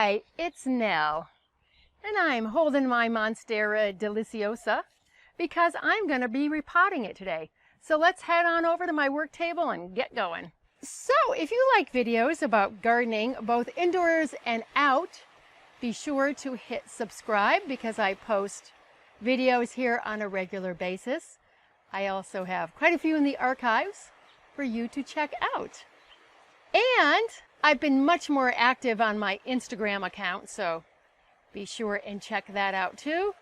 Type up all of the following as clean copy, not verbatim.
Hi, it's Nell, and I'm holding my Monstera Deliciosa because I'm going to be repotting it today. So let's head on over to my work table and get going. So if you like videos about gardening, both indoors and out, be sure to hit subscribe because I post videos here on a regular basis. I also have quite a few in the archives for you to check out. And I've been much more active on my Instagram account, so be sure and check that out too.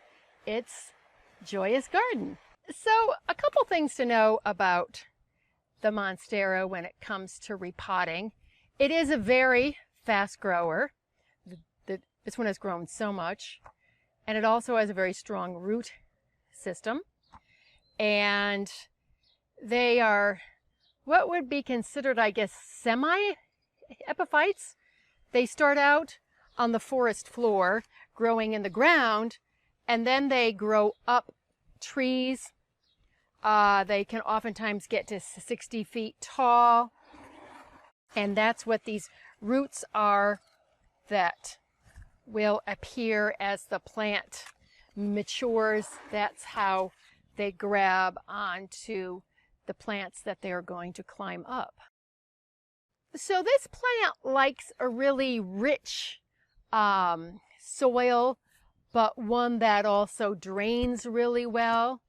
It's JoyUsgarden. So a couple things to know about the Monstera when it comes to repotting. It is a very fast grower. This one has grown so much, and it also has a very strong root system. And they are what would be considered, I guess, semi-epiphytes. They start out on the forest floor, growing in the ground, and then they grow up trees. They can oftentimes get to 60 feet tall, and that's what these roots are that will appear as the plant matures. That's how they grab onto the plants that they're going to climb up. So this plant likes a really rich soil, but one that also drains really well.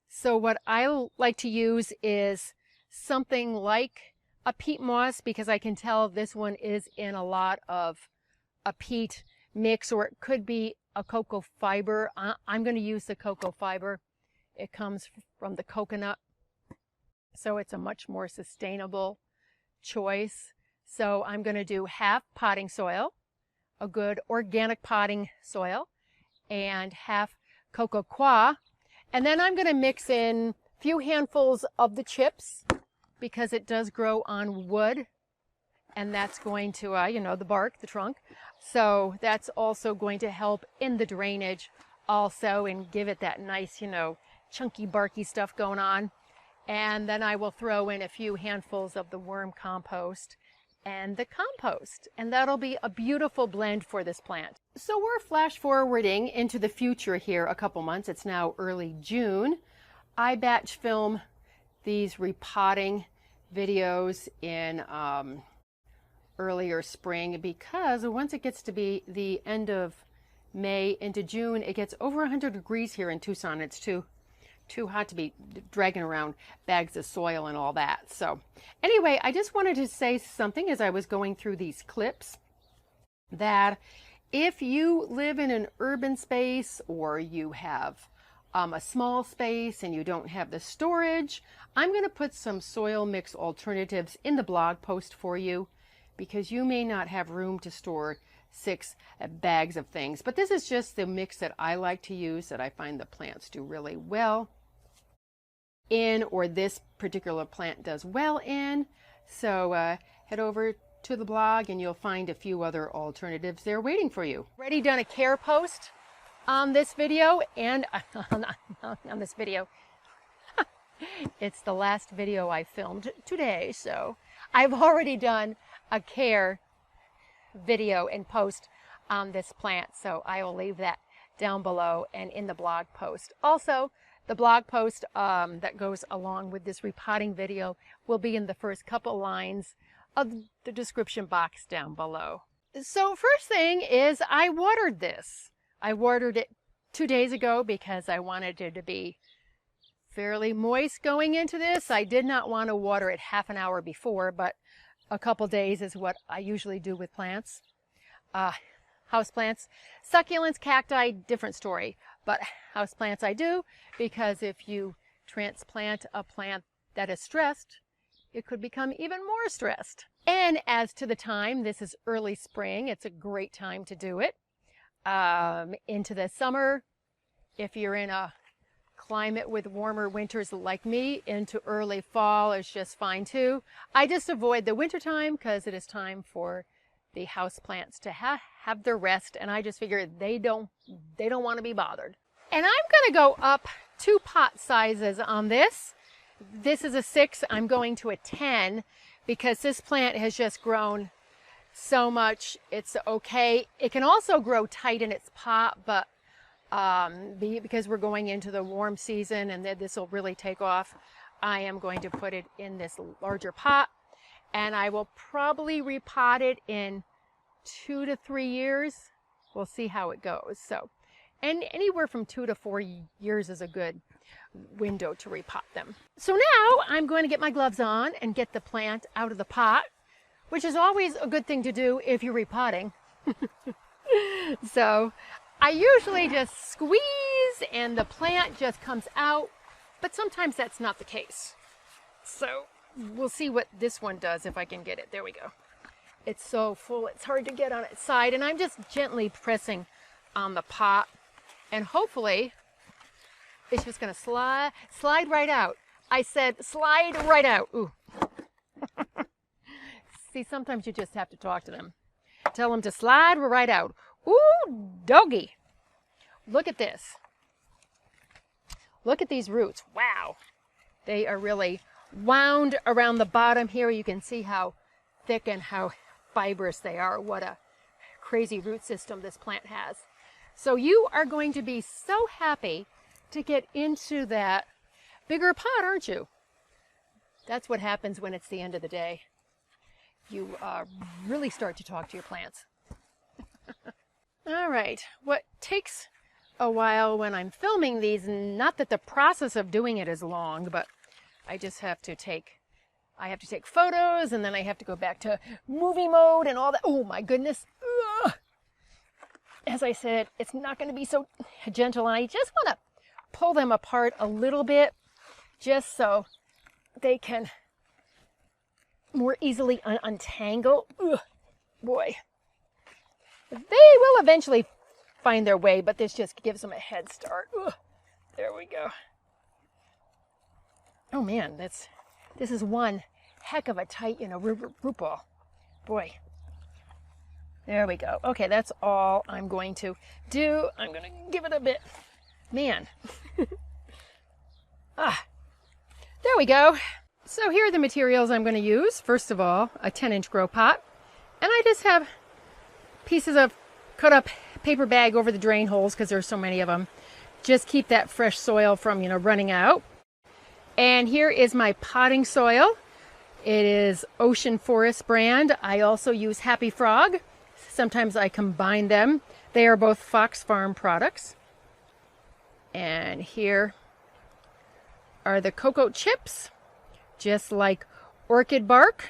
So what I like to use is something like a peat moss, because I can tell this one is in a lot of a peat mix, or it could be a cocoa fiber. I'm going to use the cocoa fiber. It comes from the coconut, so it's a much more sustainable choice. So I'm going to do half potting soil, a good organic potting soil, and half cocoa coir. And then I'm going to mix in a few handfuls of the chips because it does grow on wood, and that's going to, the bark, the trunk. So that's also going to help in the drainage also and give it that nice, chunky, barky stuff going on. And then I will throw in a few handfuls of the worm compost and the compost, and that'll be a beautiful blend for this plant. So we're flash forwarding into the future here a couple months. It's now early June. I batch film these repotting videos in earlier spring because once it gets to be the end of May into June, it gets over 100 degrees here in Tucson. It's too hot to be dragging around bags of soil and all that. So anyway, I just wanted to say something as I was going through these clips, that if you live in an urban space or you have a small space and you don't have the storage, I'm going to put some soil mix alternatives in the blog post for you, because you may not have room to store 6 bags of things. But this is just the mix that I like to use, that I find the plants do really well in, or this particular plant does well in. So head over to the blog and you'll find a few other alternatives there waiting for you. Already done a care post on this video, and on this video. It's the last video I filmed today, so I've already done a care video and post on this plant, so I will leave that down below and in the blog post. Also, the blog post that goes along with this repotting video will be in the first couple lines of the description box down below. So first thing is, I watered this. I watered it 2 days ago because I wanted it to be fairly moist going into this. I did not want to water it half an hour before, but a couple days is what I usually do with plants. House plants. Succulents, cacti, different story. But house plants I do, because if you transplant a plant that is stressed, it could become even more stressed. And as to the time, this is early spring. It's a great time to do it. Into the summer, if you're in a climate with warmer winters like me, into early fall is just fine too. I just avoid the winter time because it is time for the house plants to have their rest, and I just figure they don't want to be bothered. And I'm going to go up 2 pot sizes on this. This is a 6. I'm going to a 10 because this plant has just grown so much, it's okay. It can also grow tight in its pot, but because we're going into the warm season and this will really take off, I am going to put it in this larger pot, and I will probably repot it in 2 to 3 years. We'll see how it goes. So, and anywhere from 2 to 4 years is a good window to repot them. So now I'm going to get my gloves on and get the plant out of the pot, which is always a good thing to do if you're repotting. So I usually just squeeze and the plant just comes out, but sometimes that's not the case. So we'll see what this one does if I can get it. There we go. It's so full, it's hard to get on its side, and I'm just gently pressing on the pot, and hopefully it's just gonna slide right out. I said slide right out. Ooh. See, sometimes you just have to talk to them. Tell them to slide right out. Ooh, doggy. Look at this. Look at these roots. Wow. They are really wound around the bottom here. You can see how thick and how fibrous they are. What a crazy root system this plant has. So you are going to be so happy to get into that bigger pot, aren't you? That's what happens when it's the end of the day. You really start to talk to your plants. All right, what takes a while when I'm filming these, not that the process of doing it is long, but I just have to take photos, and then I have to go back to movie mode and all that. Oh my goodness. Ugh. As I said, it's not going to be so gentle, and I just want to pull them apart a little bit just so they can more easily untangle. Ugh, boy. They will eventually find their way, but this just gives them a head start. Ugh, there we go. Oh man, this is one heck of a tight, root ball. Boy. There we go. Okay, that's all I'm going to do. I'm going to give it a bit. Man. There we go. So here are the materials I'm going to use. First of all, a 10-inch grow pot. And I just have pieces of cut up paper bag over the drain holes because there's so many of them. Just keep that fresh soil from, running out. And here is my potting soil. It is Ocean Forest brand. I also use Happy Frog. Sometimes I combine them. They are both Fox Farm products. And here are the cocoa chips, just like orchid bark.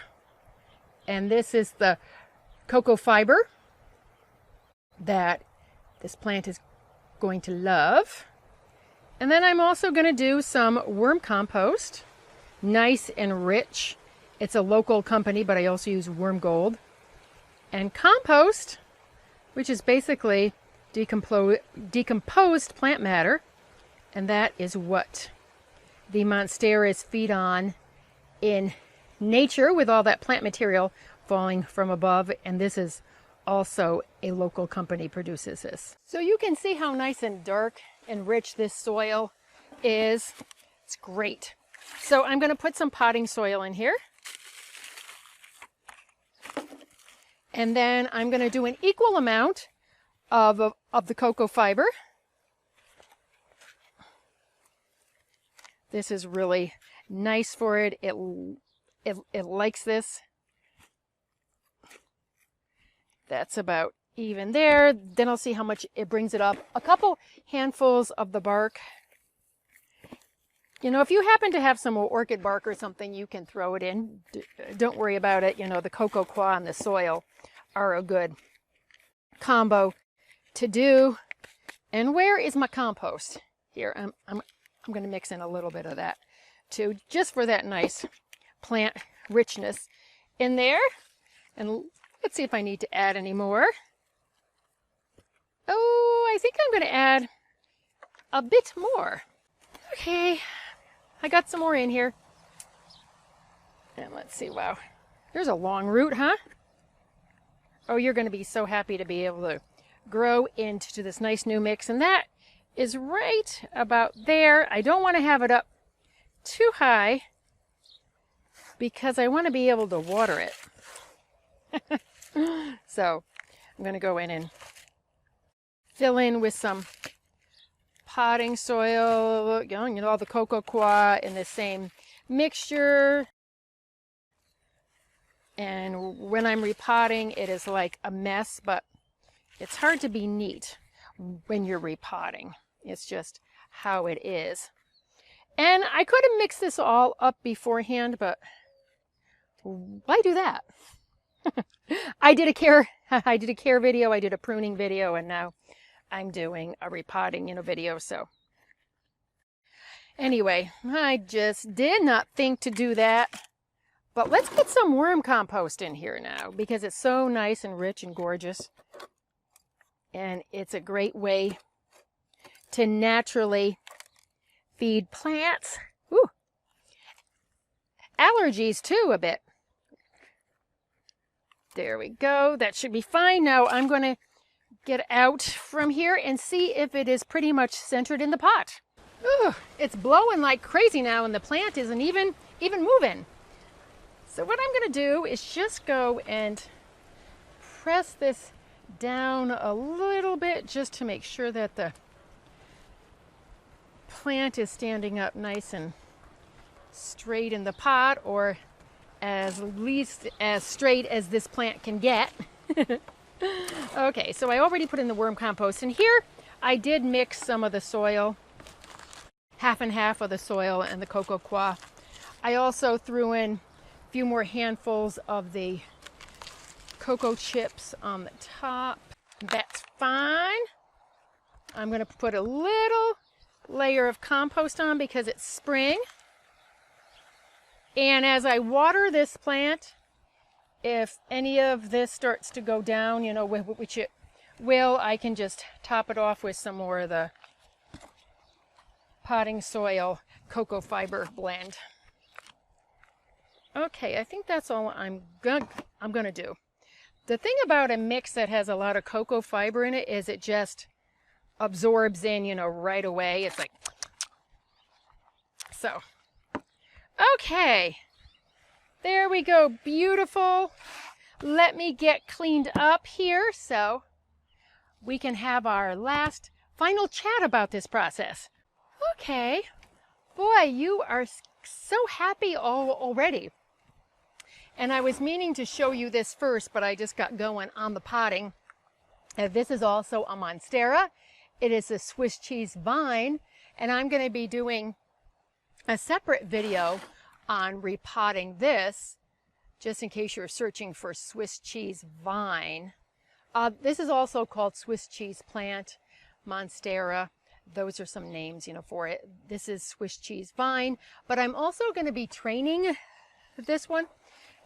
And this is the cocoa fiber that this plant is going to love. And then I'm also going to do some worm compost, nice and rich. It's a local company, but I also use Worm Gold. And compost, which is basically decomposed plant matter. And that is what the monsteras feed on in nature, with all that plant material falling from above. And this is also a local company produces this. So you can see how nice and dark and rich this soil is. It's great. So I'm going to put some potting soil in here. And then I'm going to do an equal amount of the cocoa fiber. This is really nice for it. It likes this. That's about even there. Then I'll see how much it brings it up. A couple handfuls of the bark. If you happen to have some orchid bark or something, you can throw it in. Don't worry about it. The cocoa coir and the soil are a good combo to do. And where is my compost? Here, I'm going to mix in a little bit of that too, just for that nice plant richness in there. And let's see if I need to add any more. Oh, I think I'm going to add a bit more. Okay, I got some more in here. And let's see, wow. There's a long root, huh? Oh, you're going to be so happy to be able to grow into this nice new mix. And that is right about there. I don't want to have it up too high because I want to be able to water it. So I'm going to go in and fill in with some potting soil, you know, all the cocoa coir in the same mixture. And when I'm repotting, it is like a mess, but it's hard to be neat when you're repotting. It's just how it is. And I could have mixed this all up beforehand, but why do that? I did a care video, I did a pruning video, and now I'm doing a repotting, video. So anyway, I just did not think to do that. But let's get some worm compost in here now, because it's so nice and rich and gorgeous. And it's a great way to naturally feed plants. Ooh. Allergies too, a bit. There we go. That should be fine. Now I'm going to get out from here and see if it is pretty much centered in the pot. Ooh, it's blowing like crazy now, and the plant isn't even moving. So what I'm going to do is just go and press this down a little bit just to make sure that the plant is standing up nice and straight in the pot, or at least as straight as this plant can get. Okay, so I already put in the worm compost, and here I did mix some of the soil, half and half of the soil and the cocoa coir. I also threw in a few more handfuls of the cocoa chips on the top. That's fine. I'm going to put a little layer of compost on because it's spring. And as I water this plant, if any of this starts to go down, which it will, I can just top it off with some more of the potting soil cocoa fiber blend. Okay, I think that's all I'm gonna do. The thing about a mix that has a lot of cocoa fiber in it is it just absorbs in, right away. It's like, so. Okay, there we go, beautiful. Let me get cleaned up here so we can have our last final chat about this process. Okay, boy, you are so happy already. And I was meaning to show you this first, but I just got going on the potting. This is also a Monstera. It is a Swiss cheese vine, and I'm going to be doing a separate video on repotting this, just in case you're searching for Swiss cheese vine. This is also called Swiss cheese plant, Monstera. Those are some names, for it. This is Swiss cheese vine, but I'm also going to be training this one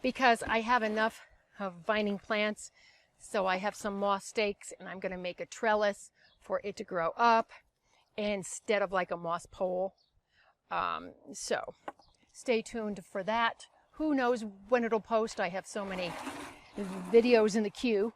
because I have enough of vining plants. So I have some moss stakes, and I'm going to make a trellis for it to grow up instead of like a moss pole. So stay tuned for that. Who knows when it'll post? I have so many videos in the queue.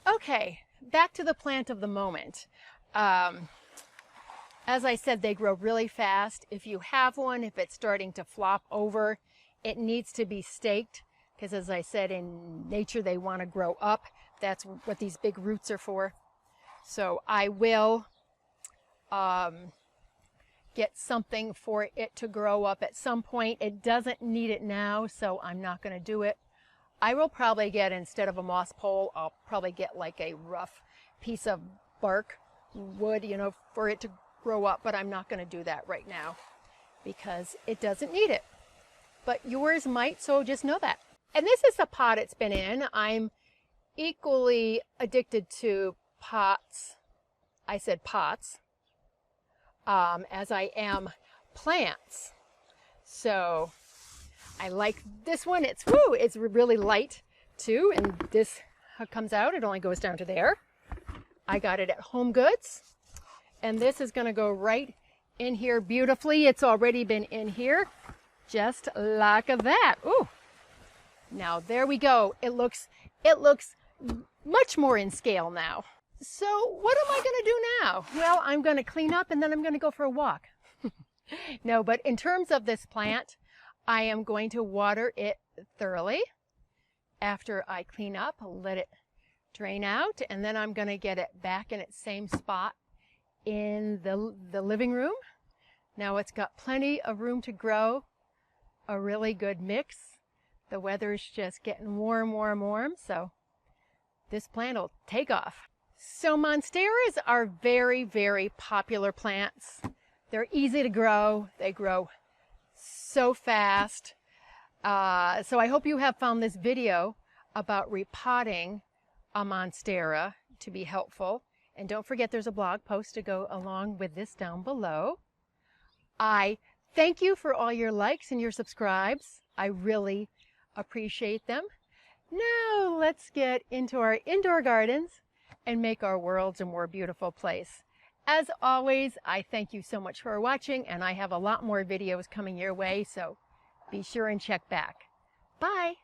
Okay, back to the plant of the moment. As I said, they grow really fast. If you have one, if it's starting to flop over, it needs to be staked, because as I said, in nature they want to grow up. That's what these big roots are for. So I will get something for it to grow up at some point. It doesn't need it now, so I'm not going to do it. I will probably get, instead of a moss pole, I'll probably get like a rough piece of bark, wood, for it to grow up, but I'm not going to do that right now because it doesn't need it. But yours might, so just know that. And this is the pot it's been in. I'm equally addicted to pots. I said pots. As I am plants. So I like this one. It's really light too, and this comes out. It only goes down to there. I got it at Home Goods, and this is going to go right in here beautifully. It's already been in here, just like that. Ooh! Now there we go. It looks much more in scale now. So what am I going to do now? Well, I'm going to clean up, and then I'm going to go for a walk. No, but in terms of this plant, I am going to water it thoroughly. after I clean up, let it drain out, and then I'm going to get it back in its same spot in the living room. Now it's got plenty of room to grow, a really good mix. The weather's just getting warm, warm, warm, so this plant will take off. So monsteras are very, very popular plants. They're easy to grow. They grow so fast. So I hope you have found this video about repotting a monstera to be helpful. And don't forget there's a blog post to go along with this down below. I thank you for all your likes and your subscribes. I really appreciate them. Now let's get into our indoor gardens and make our worlds a more beautiful place. As always, I thank you so much for watching, and I have a lot more videos coming your way, so be sure and check back. Bye!